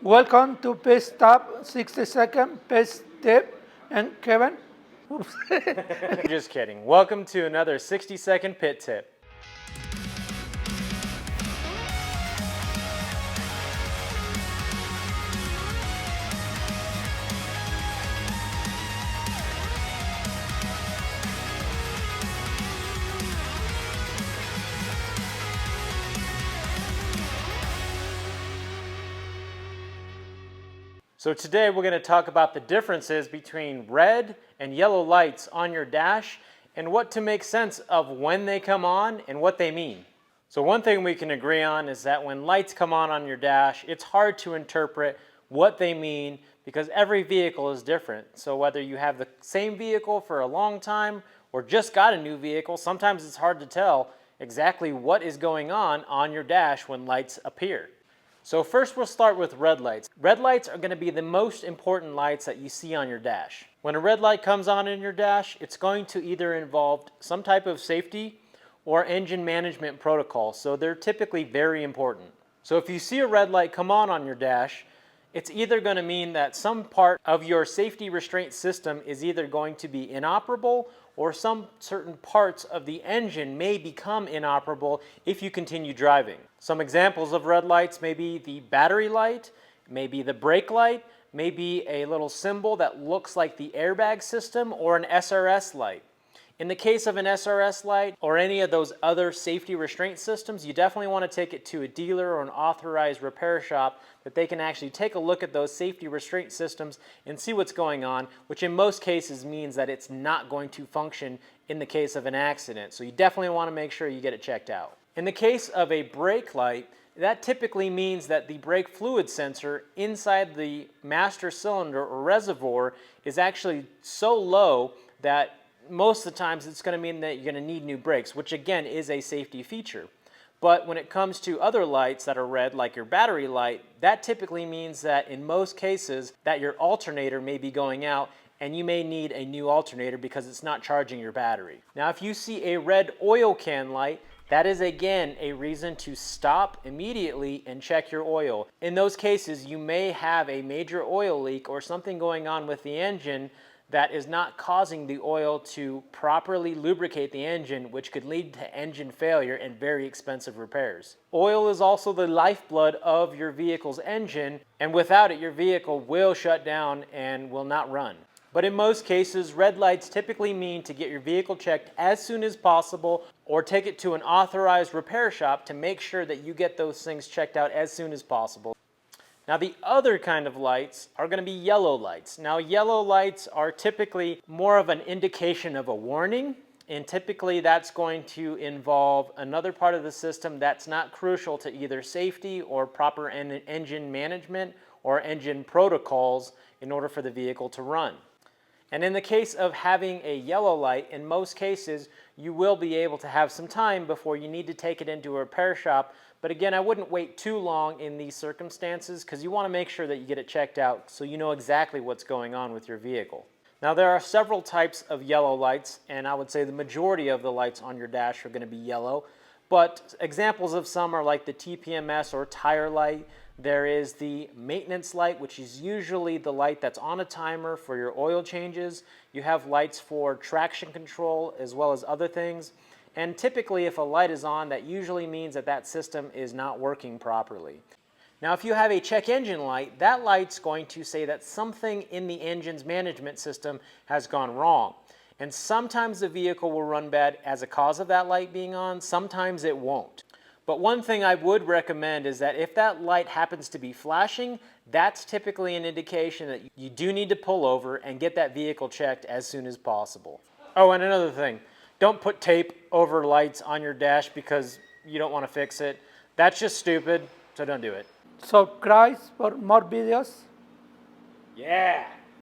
Welcome to Pit Stop 60-second Pit Tip. And Kevin? Oops. Just kidding. Welcome to another 60-second pit tip. So today we're going to talk about the differences between red and yellow lights on your dash and what to make sense of when they come on and what they mean. So one thing we can agree on is that when lights come on your dash, it's hard to interpret what they mean because every vehicle is different. So whether you have the same vehicle for a long time or just got a new vehicle, sometimes it's hard to tell exactly what is going on your dash when lights appear. So first we'll start with red lights. Red lights are going to be the most important lights that you see on your dash. When a red light comes on in your dash, it's going to either involve some type of safety or engine management protocol, so they're typically very important. So if you see a red light come on your dash, it's either going to mean that some part of your safety restraint system is either going to be inoperable or some certain parts of the engine may become inoperable if you continue driving. Some examples of red lights may be the battery light, maybe the brake light, maybe a little symbol that looks like the airbag system, or an SRS light. In the case of an SRS light or any of those other safety restraint systems, you definitely want to take it to a dealer or an authorized repair shop that they can actually take a look at those safety restraint systems and see what's going on, which in most cases means that it's not going to function in the case of an accident. So you definitely want to make sure you get it checked out. In the case of a brake light, that typically means that the brake fluid sensor inside the master cylinder or reservoir is actually so low that most of the times it's going to mean that you're going to need new brakes, which again is a safety feature. But when it comes to other lights that are red, like your battery light, that typically means that in most cases that your alternator may be going out and you may need a new alternator because it's not charging your battery. Now if you see a red oil can light, that is again a reason to stop immediately and check your oil. In those cases you may have a major oil leak or something going on with the engine that is not causing the oil to properly lubricate the engine, which could lead to engine failure and very expensive repairs. Oil is also the lifeblood of your vehicle's engine, and without it, your vehicle will shut down and will not run. But in most cases, red lights typically mean to get your vehicle checked as soon as possible or take it to an authorized repair shop to make sure that you get those things checked out as soon as possible. Now the other kind of lights are going to be yellow lights. Now yellow lights are typically more of an indication of a warning, and typically that's going to involve another part of the system that's not crucial to either safety or proper engine management or engine protocols in order for the vehicle to run. And in the case of having a yellow light, in most cases, you will be able to have some time before you need to take it into a repair shop. But again, I wouldn't wait too long in these circumstances because you want to make sure that you get it checked out so you know exactly what's going on with your vehicle. Now there are several types of yellow lights, and I would say the majority of the lights on your dash are going to be yellow. But examples of some are like the TPMS or tire light. There is the maintenance light, which is usually the light that's on a timer for your oil changes. You have lights for traction control as well as other things. And typically if a light is on, that usually means that that system is not working properly. Now if you have a check engine light, that light's going to say that something in the engine's management system has gone wrong. And sometimes the vehicle will run bad as a cause of that light being on, sometimes it won't. But one thing I would recommend is that if that light happens to be flashing, that's typically an indication that you do need to pull over and get that vehicle checked as soon as possible. Oh, and another thing, don't put tape over lights on your dash because you don't want to fix it. That's just stupid, so don't do it. Subscribe for more videos. Yeah!